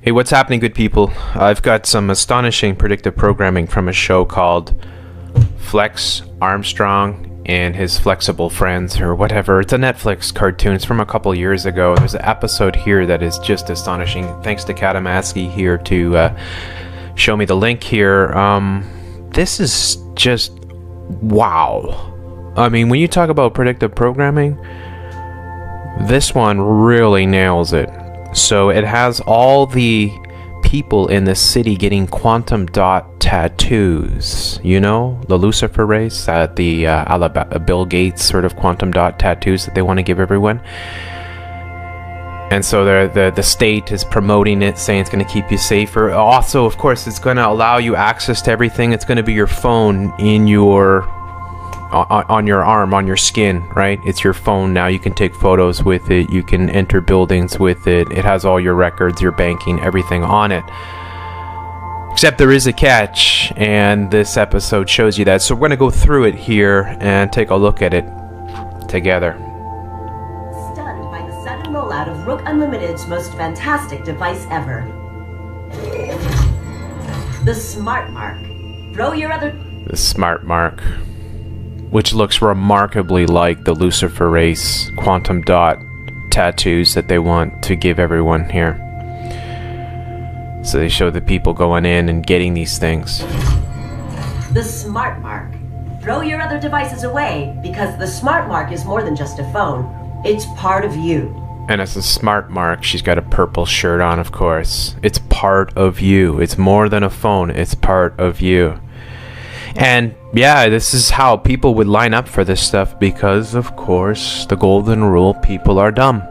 Hey, what's happening, good people? I've got some astonishing predictive programming from a show called Flex Armstrong and His Flexible Friends, or whatever. It's a Netflix cartoon. It's from a couple years ago. There's an episode here that is just astonishing. Thanks to Katamaski here to show me the link here. This is just wow. I mean, when you talk about predictive programming, this one really nails it. So it has all the people in the city getting quantum dot tattoos. You know, the Lucifer race, the Bill Gates sort of quantum dot tattoos that they want to give everyone. And so the state is promoting it, saying it's going to keep you safer. Also, of course, it's going to allow you access to everything. It's going to be your phone in your on your arm, on your skin, right? It's your phone now. You can take photos with it. You can enter buildings with it. It has all your records, your banking, everything on it. Except there is a catch, and this episode shows you that. So we're going to go through it here and take a look at it together. Stunned by the sudden rollout of Rook Unlimited's most fantastic device ever. The Smart Mark. The Smart Mark, which looks remarkably like the Lucifer race quantum dot tattoos that they want to give everyone here. So they show the people going in and getting these things. The Smart Mark. Throw your other devices away, because the Smart Mark is more than just a phone. It's part of you. And it's a Smart Mark. She's got a purple shirt on, of course. It's part of you. It's more than a phone. It's part of you. And yeah, this is how people would line up for this stuff because, of course, the golden rule, people are dumb.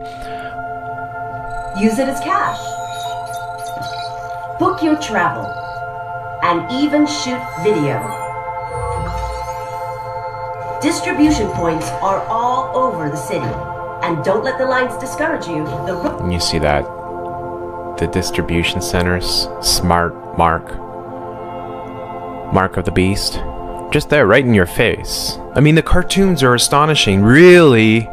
Use it as cash. Book your travel. And even shoot video. Distribution points are all over the city. And don't let the lines discourage you. And you see that. The distribution centers, Smart Mark. Mark of the Beast, just there, right in your face. I mean, the cartoons are astonishing. Really,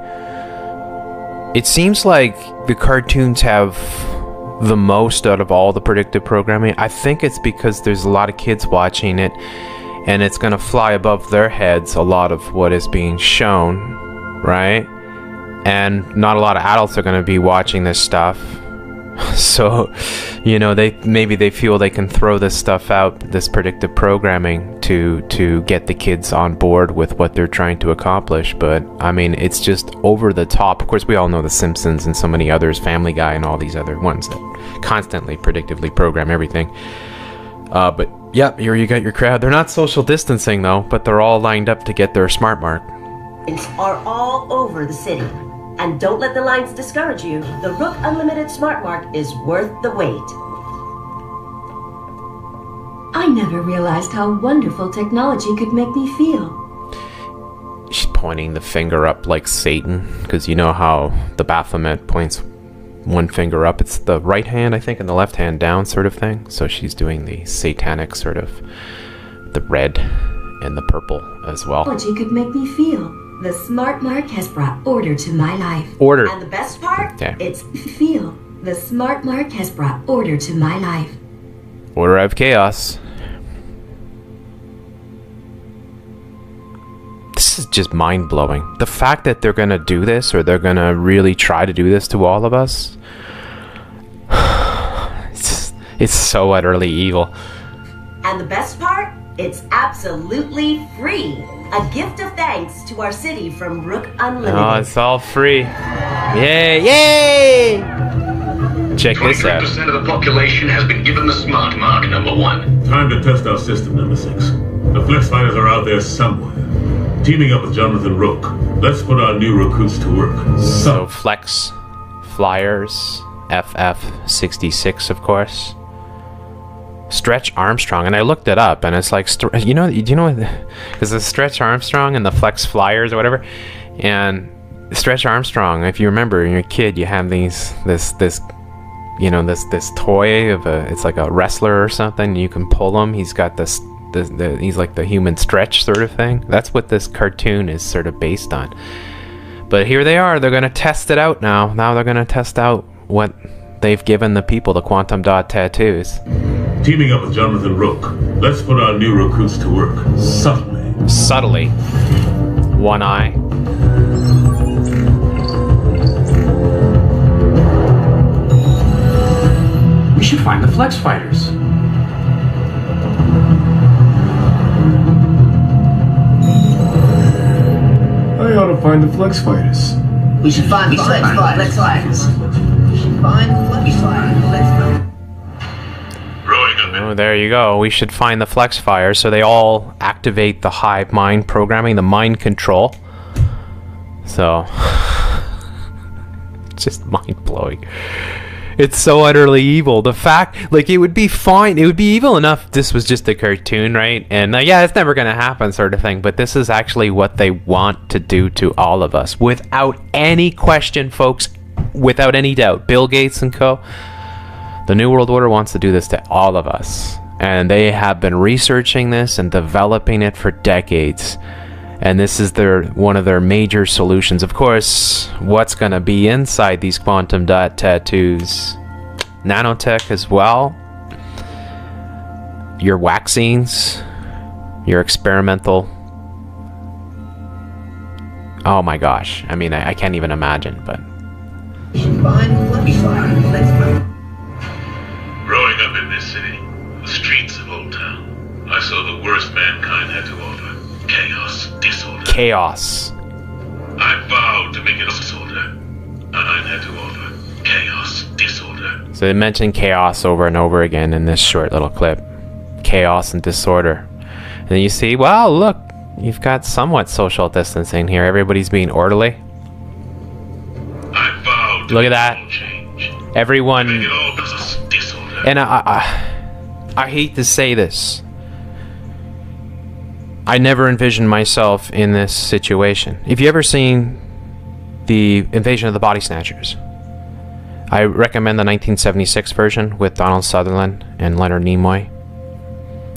it seems like the cartoons have the most out of all the predictive programming. I think it's because there's a lot of kids watching it, and it's going to fly above their heads a lot of what is being shown, right? And not a lot of adults are going to be watching this stuff. So, you know, they feel they can throw this stuff out, this predictive programming, to get the kids on board with what they're trying to accomplish. But I mean, it's just over the top. Of course, we all know The Simpsons and so many others, Family Guy and all these other ones that constantly predictively program everything. But yeah, here you got your crowd. They're not social distancing though, but they're all lined up to get their Smart Mark. Are all over the city. And don't let the lines discourage you. The Rook Unlimited Smart Mark is worth the wait. I never realized how wonderful technology could make me feel. She's pointing the finger up like Satan, because you know how the Baphomet points one finger up. It's the right hand, I think, and the left hand down sort of thing. So she's doing the satanic sort of, the red and the purple as well. Technology could make me feel. The Smart Mark has brought order to my life. Order. And the best part? Yeah. It's feel. The Smart Mark has brought order to my life. Order of chaos. This is just mind-blowing. The fact that they're going to do this, or they're going to really try to do this to all of us, it's so utterly evil. And the best part? It's absolutely free. A gift of thanks to our city from Rook Unlimited. Oh, it's all free. Yay! Yay! Check this out. 23% of the population has been given the Smart Mark, number 1. Time to test our system, number 6. The Flex Fighters are out there somewhere. Teaming up with Jonathan Rook. Let's put our new recruits to work. So Flex Flyers, FF66, of course. Stretch Armstrong, and I looked it up, and it's like, you know, because the Stretch Armstrong and the Flex Flyers or whatever, and Stretch Armstrong, if you remember, when you're a kid, you have this toy of it's like a wrestler or something. You can pull him. He's got this he's like the human stretch sort of thing. That's what this cartoon is sort of based on. But here they are. They're going to test it out now. Now they're going to test out what they've given the people the quantum dot tattoos. Teaming up with Jonathan Rook, let's put our new recruits to work. Subtly. Subtly. One eye. We should find the Flex Fighters. I ought to find the Flex Fighters. We should find the Flex Fighters. We should find the Flex Fighters. Growing up in Oh, there you go. We should find the Flex Fire, so they all activate the hive mind programming, the mind control. So, just mind blowing. It's so utterly evil. The fact, like, it would be fine. It would be evil enough if this was just a cartoon, right? And yeah, it's never going to happen, sort of thing. But this is actually what they want to do to all of us, without any question, folks, without any doubt. Bill Gates and co. The New World Order wants to do this to all of us. And they have been researching this and developing it for decades. And this is one of their major solutions. Of course, what's going to be inside these quantum dot tattoos? Nanotech as well. Your vaccines. Your experimental. Oh my gosh. I mean, I can't even imagine, but... We should find the Flex Fighters. growing up in this city, the streets of Old Town, I saw the worst mankind had to offer. Chaos, disorder. Chaos. I vowed to make it disorder. I had to offer. Chaos, disorder. So they mentioned chaos over and over again in this short little clip. Chaos and disorder. And then you see, well, look, you've got somewhat social distancing here. Everybody's being orderly. I vowed to Look at make that. it all change. Everyone... Make it all disorder. And I hate to say this. I never envisioned myself in this situation. Have you ever seen the Invasion of the Body Snatchers? I recommend the 1976 version with Donald Sutherland and Leonard Nimoy.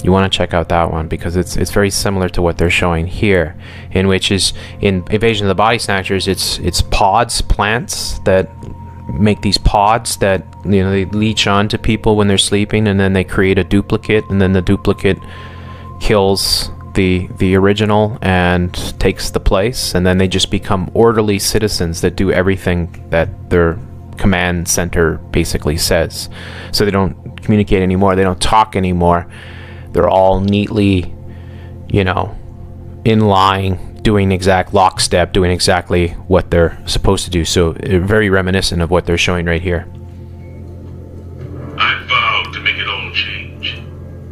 You want to check out that one because it's very similar to what they're showing here, in which is in Invasion of the Body Snatchers, it's pods, plants that make these pods that, you know, they leech on to people when they're sleeping, and then they create a duplicate, and then the duplicate kills the original and takes the place, and then they just become orderly citizens that do everything that their command center basically says. So they don't communicate anymore, they don't talk anymore. They're all neatly, you know, in line, doing exact lockstep, doing exactly what they're supposed to do. So very reminiscent of what they're showing right here. I vowed to make it all change.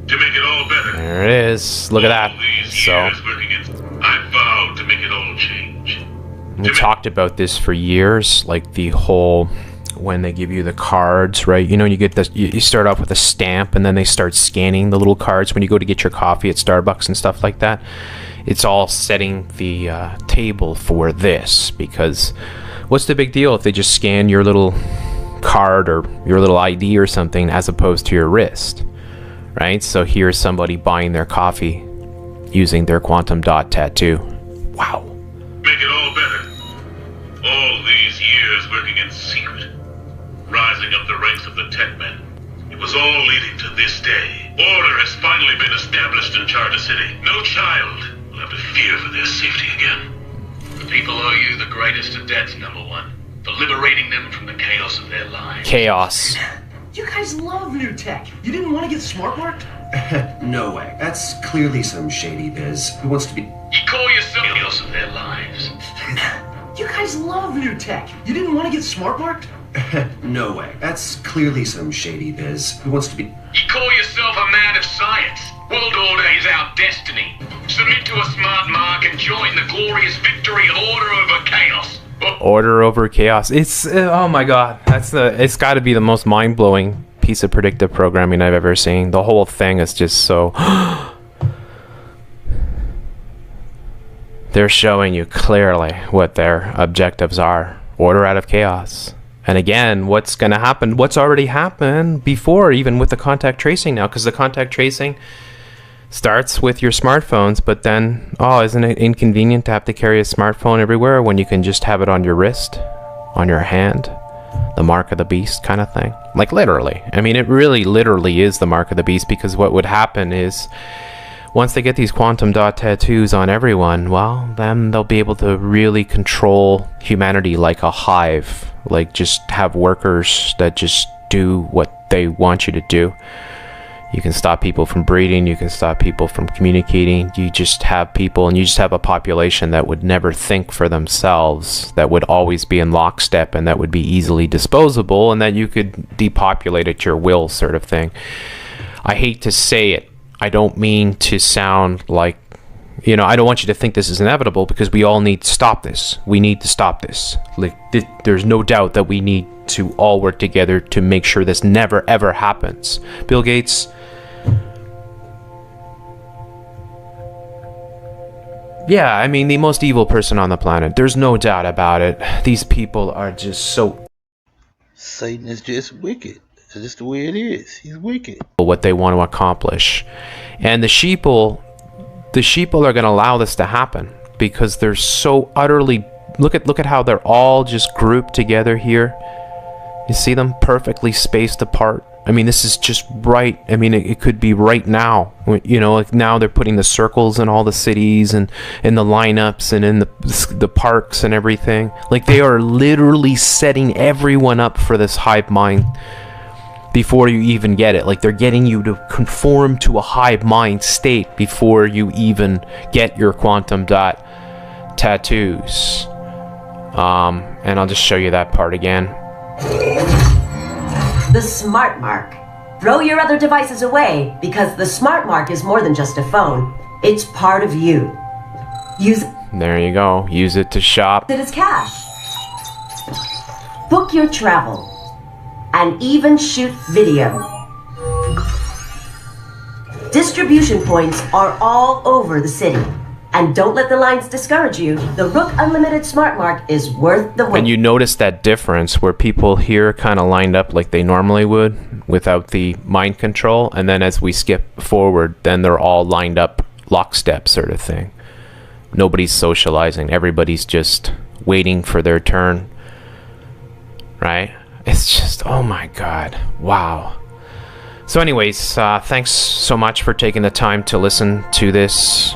To make it all better. There it is. Look at that. All these So years working in, I vowed to make it all change. we talked about this for years, like the whole, when they give you the cards, right? You know, you get this, you start off with a stamp, and then they start scanning the little cards when you go to get your coffee at Starbucks and stuff like that. It's all setting the table for this, because what's the big deal if they just scan your little card or your little ID or something as opposed to your wrist, right? So here's somebody buying their coffee using their quantum dot tattoo. Wow. Make it all better. All these years working in secret. Rising up the ranks of the tech men. It was all leading to this day. Order has finally been established in Charter City. No child will have to fear for their safety again. The people owe you the greatest of debts, number one. For liberating them from the chaos of their lives. Chaos. You guys love new tech. You didn't want to get smart marked? No way. That's clearly some shady biz. Who wants to be... You call yourself the chaos of their lives. You guys love new tech. You didn't want to get smart marked? No way. That's clearly some shady biz. Who wants to be... You call yourself a man of science. World order is our destiny. Submit to a smart mark and join the glorious victory of order over chaos. Order over chaos. It's oh my god, it's got to be the most mind-blowing piece of predictive programming I've ever seen. The whole thing is just so they're showing you clearly what their objectives are. Order out of chaos. And again, what's going to happen, what's already happened before, even with the contact tracing now, because the contact tracing starts with your smartphones, but then, isn't it inconvenient to have to carry a smartphone everywhere when you can just have it on your wrist, on your hand? the mark of the beast kind of thing. Like literally. I mean, it really literally is the mark of the beast, because what would happen is once they get these quantum dot tattoos on everyone, well, then they'll be able to really control humanity like a hive. Like just have workers that just do what they want you to do. You can stop people from breeding, you can stop people from communicating. You just have people, and you just have a population that would never think for themselves, that would always be in lockstep, and that would be easily disposable, and that you could depopulate at your will, sort of thing. I hate to say it. I don't mean to sound like, you know, I don't want you to think this is inevitable, because we all need to stop this. We need to stop this. Like, there's no doubt that we need to all work together to make sure this never ever happens. Bill Gates, yeah, I mean, the most evil person on the planet. There's no doubt about it. These people are just so... Satan is just wicked. It's just the way it is. He's wicked. What they want to accomplish. And the sheeple are going to allow this to happen, because they're so utterly... Look at how they're all just grouped together here. You see them perfectly spaced apart. I mean, this is just right. I mean, it could be right now. You know, like now they're putting the circles in all the cities and in the lineups and in the parks and everything. Like, they are literally setting everyone up for this hive mind before you even get it. Like, they're getting you to conform to a hive mind state before you even get your quantum dot tattoos. And I'll just show you that part again. The Smart Mark. Throw your other devices away, because the Smart Mark is more than just a phone. It's part of you. Use There you go. Use it to shop. it as cash. Book your travel. And even shoot video. Distribution points are all over the city. And don't let the lines discourage you. The Rook Unlimited Smart Mark is worth the wait. And you notice that difference where people here kind of lined up like they normally would without the mind control, and then as we skip forward, then they're all lined up lockstep, sort of thing. Nobody's socializing. Everybody's just waiting for their turn. Right? It's just, oh my god. Wow. So anyways, thanks so much for taking the time to listen to this